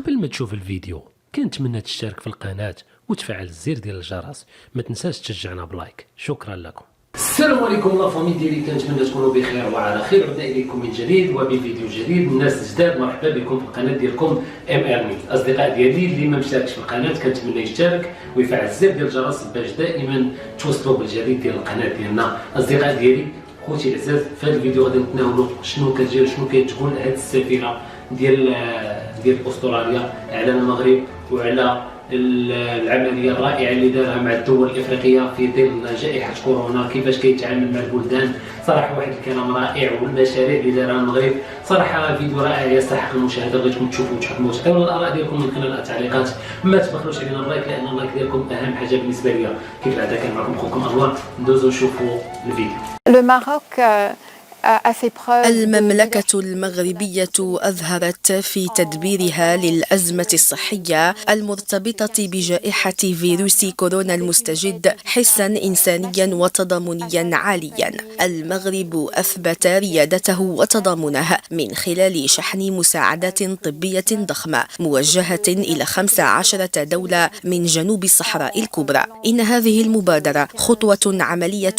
قبل ما تشوف الفيديو كنتمنى تشترك في القناة وتفعل الزر ديال الجرس. ما تنساش تشجعنا بلايك. شكرا لكم. السلام عليكم لا فامي ديالي، كنتمنى تكونوا بخير وعلى خير. عدنا اليكم من جديد وبفيديو جديد. الناس الجداد مرحبا بكم في القناه ديالكم MR نيوز. الاصدقاء ديالي اللي ما مشتركش في القناه كنتمنى يشترك ويفعل الزر ديال الجرس باش دائما توصلوا بالجديد ديال القناه ديالنا. اصدقاء ديالي خوتي العزاز، في هذا الفيديو غادي نتناولوا شنو كتجري شنو كتقول هذه السفيره ديال استراليا على المغرب وعلى العمليه الرائعه اللي دارها مع الدول الافريقيه في ظل جائحه كورونا، كيفاش كيتعامل مع البلدان. صراحه واحد الكلام رائع، والمشاريع اللي دارها المغرب صراحه فيديو رائع يستحق المشاهده. بغيتكم تشوفوا وتحكموا وتعطيونا الاراء ديالكم من خلال التعليقات. ما تبخلوش علينا اللايك لان اللايك ديالكم اهم حاجه بالنسبه ليا. كيف العاده كان معكم اخوكم انور، ندوزو نشوفوا الفيديو. المملكة المغربية أظهرت في تدبيرها للأزمة الصحية المرتبطة بجائحة فيروس كورونا المستجد حسا إنسانيا وتضامنيا عاليا. المغرب أثبت ريادته وتضامنه من خلال شحن مساعدات طبية ضخمة موجهة إلى 15 دولة من جنوب الصحراء الكبرى. إن هذه المبادرة خطوة عملية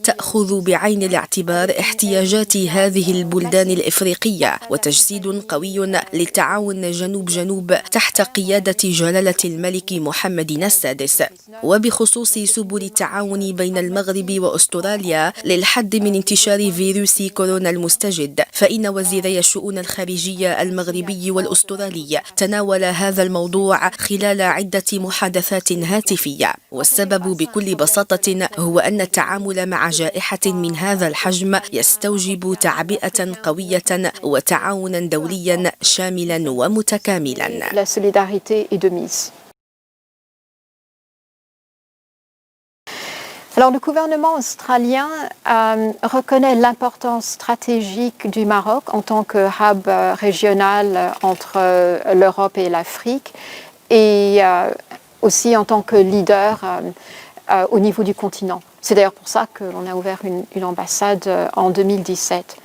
تأخذ بعين الاعتبار احتياجات هذه البلدان الإفريقية وتجسيد قوي للتعاون جنوب تحت قيادة جلالة الملك محمد السادس. وبخصوص سبل التعاون بين المغرب وأستراليا للحد من انتشار فيروس كورونا المستجد، فإن وزيري الشؤون الخارجية المغربي والأسترالي تناول هذا الموضوع خلال عدة محادثات هاتفية. والسبب بكل بساطة هو أن التعامل مع جائحة من هذا الحجم يستوجب تعبئة قوية وتعاونا دوليا شاملا ومتكاملا. Alors, le gouvernement australien reconnaît l'importance stratégique du Maroc en tant que hub régional entre l'Europe et l'Afrique et aussi en tant que leader au niveau du continent. C'est d'ailleurs pour ça que l'on a ouvert une ambassade en 2017.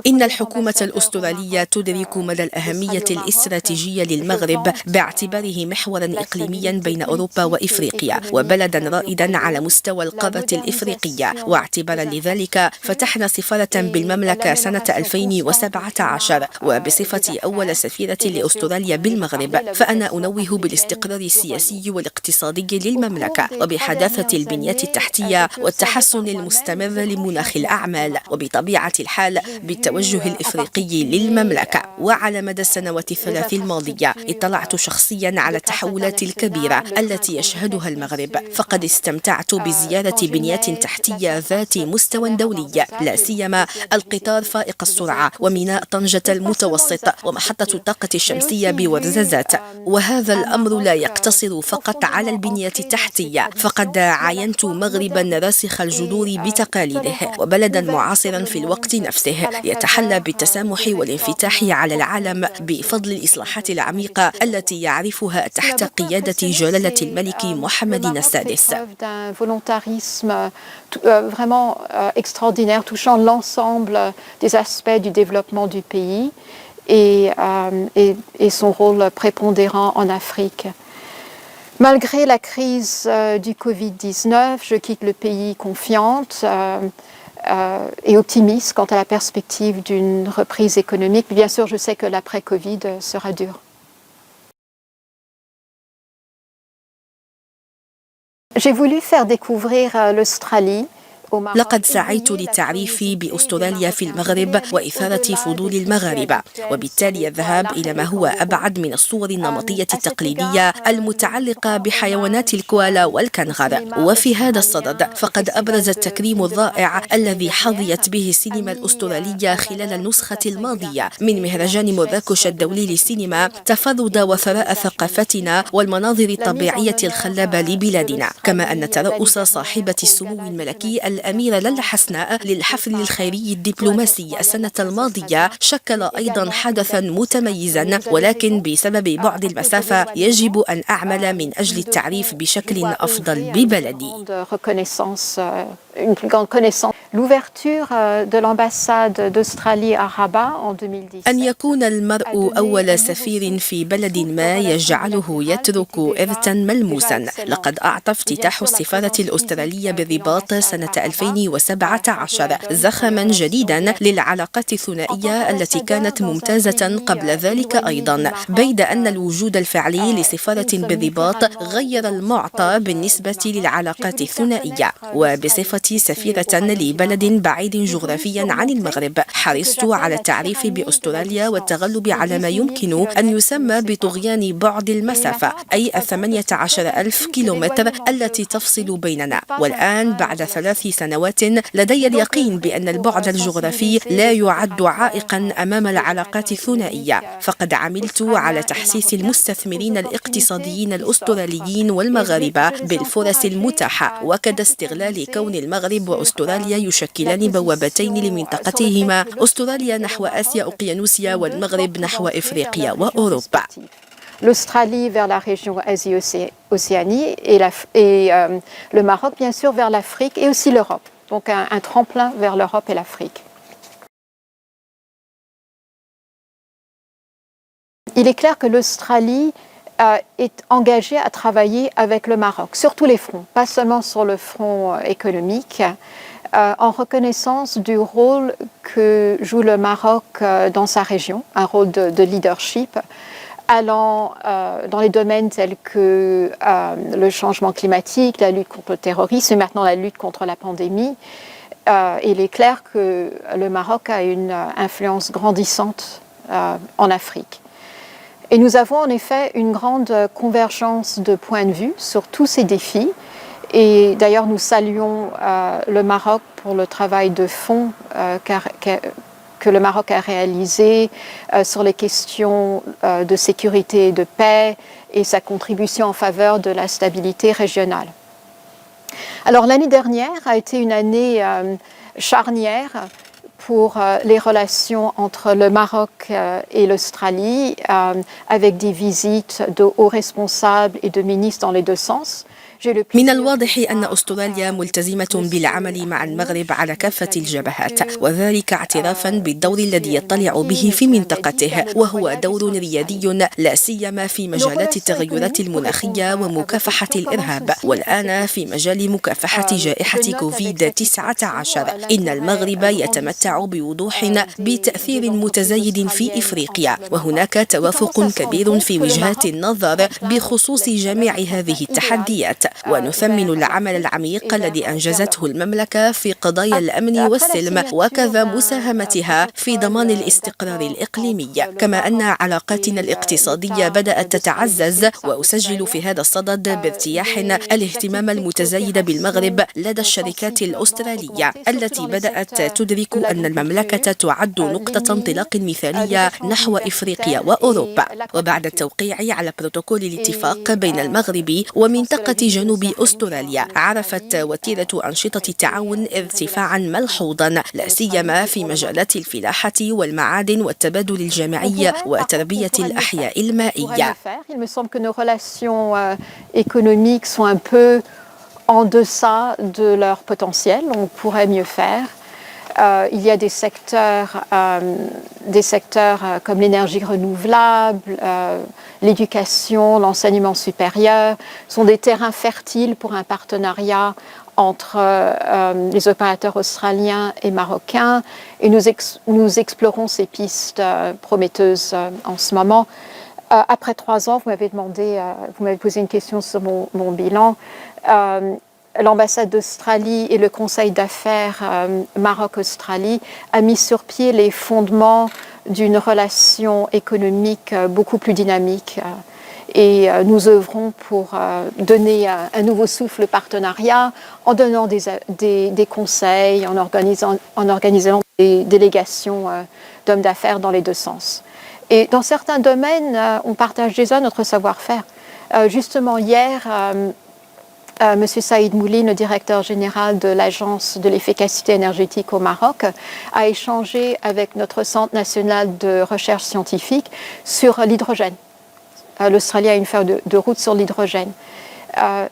إن الحكومة الأسترالية تدرك مدى الأهمية الاستراتيجية للمغرب باعتباره محورا إقليميا بين أوروبا وإفريقيا وبلدا رائدا على مستوى القارة الإفريقية. واعتبارا لذلك فتحنا سفارة بالمملكة سنة 2017 وبصفتي أول سفيرة لأستراليا بالمغرب فأنا أنوه بالاستقرار السياسي والاقتصادي للمملكة وبحداثة البنية التحتية والتحسن المستمر لمناخ الأعمال وبطبيعة الحال بالتوجه الإفريقي للمملكة. وعلى مدى السنوات الثلاث الماضية اطلعت شخصيا على التحولات الكبيرة التي يشهدها المغرب، فقد استمتعت بزيارة بنيات تحتية ذات مستوى دولي، لا سيما القطار فائق السرعة وميناء طنجة المتوسط ومحطة الطاقة الشمسية بورزازات. وهذا الأمر لا يقتصر فقط على البنية التحتية، فقد عاينت مغربا راسخ الجذور بتقاليده وبلدا معاصرا في الوقت نفسه يتحلى بالتسامح والانفتاح على العالم بفضل الإصلاحات العميقة التي يعرفها تحت قيادة جلالة الملك محمد السادس. vraiment extraordinaire touchant l'ensemble des aspects du développement du pays et son rôle prépondérant en Afrique. Malgré la crise du Covid-19, je quitte le pays confiante et optimiste quant à la perspective d'une reprise économique. Bien sûr, je sais que l'après-Covid sera dur. J'ai voulu faire découvrir l'Australie. لقد سعيت للتعريف بأستراليا في المغرب وإثارة فضول المغاربة، وبالتالي الذهاب إلى ما هو أبعد من الصور النمطية التقليدية المتعلقة بحيوانات الكوالا والكنغر. وفي هذا الصدد فقد أبرز التكريم الرائع الذي حظيت به السينما الأسترالية خلال النسخة الماضية من مهرجان مراكش الدولي للسينما تفرد وثراء ثقافتنا والمناظر الطبيعية الخلابة لبلادنا، كما أن ترأس صاحبة السمو الملكي الأميرة لالا حسناء للحفل الخيري الدبلوماسي السنة الماضية شكل أيضا حدثا متميزا، ولكن بسبب بعد المسافة يجب أن أعمل من أجل التعريف بشكل أفضل ببلدي. L'ouverture de l'ambassade d'Australie à Rabat en 2017. أن يكون المرء أول سفير في بلد ما يجعله يترك إرثا ملموسا. لقد أعطى افتتاح السفارة الأسترالية بالرباط سنة 2017 زخما جديدا للعلاقات الثنائية التي كانت ممتازة قبل ذلك أيضا، بيد أن الوجود الفعلي لسفارة بالرباط غير المعطى بالنسبة للعلاقات الثنائية. وبصفتي سفيرة لبلد بعيد جغرافيا عن المغرب، حرصت على التعريف بأستراليا والتغلب على ما يمكن أن يسمى بطغيان بعد المسافة، أي 18,000 كيلومتر التي تفصل بيننا. والآن بعد 3 سنوات لدي اليقين بأن البعد الجغرافي لا يعد عائقا أمام العلاقات الثنائية، فقد عملت على تحسيس المستثمرين الاقتصاديين الأستراليين والمغاربة بالفرص المتاحة، وكذا استغلال كون المغرب وأستراليا يشكلان بوابتين لمنطقتهما، أستراليا نحو آسيا أوقيانوسيا والمغرب نحو إفريقيا وأوروبا. L'Australie vers la région Asie-Océanie et le Maroc bien sûr vers l'Afrique et aussi l'Europe. Donc un tremplin vers l'Europe et l'Afrique. Il est clair que l'Australie est engagée à travailler avec le Maroc sur tous les fronts, pas seulement sur le front économique, en reconnaissance du rôle que joue le Maroc dans sa région, un rôle de leadership, allant dans les domaines tels que le changement climatique, la lutte contre le terrorisme et maintenant la lutte contre la pandémie. Il est clair que le Maroc a une influence grandissante en Afrique. Et nous avons en effet une grande convergence de points de vue sur tous ces défis. Et d'ailleurs, nous saluons le Maroc pour le travail de fond que le Maroc a réalisé sur les questions de sécurité et de paix et sa contribution en faveur de la stabilité régionale. Alors l'année dernière a été une année charnière pour les relations entre le Maroc et l'Australie, avec des visites de hauts responsables et de ministres dans les deux sens. من الواضح أن أستراليا ملتزمة بالعمل مع المغرب على كافة الجبهات، وذلك اعترافا بالدور الذي يطلع به في منطقته، وهو دور ريادي لا سيما في مجالات التغيرات المناخية ومكافحة الإرهاب، والآن في مجال مكافحة جائحة كوفيد-19. إن المغرب يتمتع بوضوح بتأثير متزايد في إفريقيا، وهناك توافق كبير في وجهات النظر بخصوص جميع هذه التحديات. ونثمن العمل العميق الذي أنجزته المملكة في قضايا الأمن والسلم، وكذا مساهمتها في ضمان الاستقرار الإقليمي، كما أن علاقاتنا الاقتصادية بدأت تتعزز. وأسجل في هذا الصدد بارتياح الاهتمام المتزايد بالمغرب لدى الشركات الأسترالية التي بدأت تدرك أن المملكة تعد نقطة انطلاق مثالية نحو إفريقيا وأوروبا. وبعد التوقيع على بروتوكول الاتفاق بين المغرب ومنطقة جنوب أستراليا، عرفت وتيرة أنشطة التعاون ارتفاعا ملحوظا، لا سيما في مجالات الفلاحة والمعادن والتبادل الجامعي وتربية الأحياء المائية. Il me semble que nos relations économiques sont un peu en deçà de leur potentiel. On pourrait mieux faire. Il y a des secteurs comme l'énergie renouvelable, l'éducation, l'enseignement supérieur, sont des terrains fertiles pour un partenariat entre les opérateurs australiens et marocains. Et nous explorons ces pistes prometteuses en ce moment. Après 3 ans, vous m'avez posé une question sur mon bilan. L'ambassade d'Australie et le conseil d'affaires Maroc-Australie a mis sur pied les fondements d'une relation économique beaucoup plus dynamique. Et nous œuvrons pour donner un nouveau souffle au partenariat en donnant des conseils, en organisant des délégations d'hommes d'affaires dans les deux sens. Et dans certains domaines, on partage déjà notre savoir-faire. Justement, hier, Monsieur Saïd Moulin, le directeur général de l'Agence de l'efficacité énergétique au Maroc, a échangé avec notre Centre national de recherche scientifique sur l'hydrogène. L'Australie a une feuille de route sur l'hydrogène.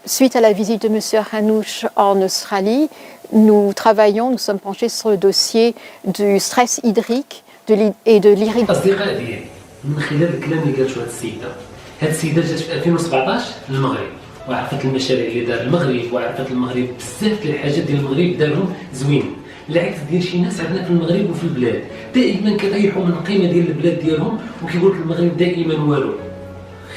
suite à la visite de M. Hanouch en Australie, nous sommes penchés sur le dossier du stress hydrique et de l'irrigation. أصدقاء ديالي من خلال الكلام اللي قالته هاد السيدة جات في 2017 للمغرب وعرفت المشاريع اللي دار المغرب وعرفت المغرب بزاف ديال الحاجات ديال المغرب دارهم زوين، العكس ديال شي ناس عندنا في المغرب وفي البلاد دائما كيطيحوا من القيمة ديال البلاد ديالهم وكيقول لك المغرب دائما والو.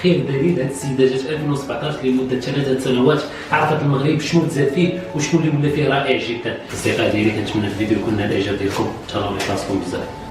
خير دليل هاد السيدة جات في 2017 لمدة 3 سنوات عرفت المغرب شنو تزاد فيه وشنو اللي ولا فيه رائع جدا. اصدقائي ديالي كنتمنى الفيديو يكون نال الاعجاب ديالكم، تهلاو لي راسكم بزاف.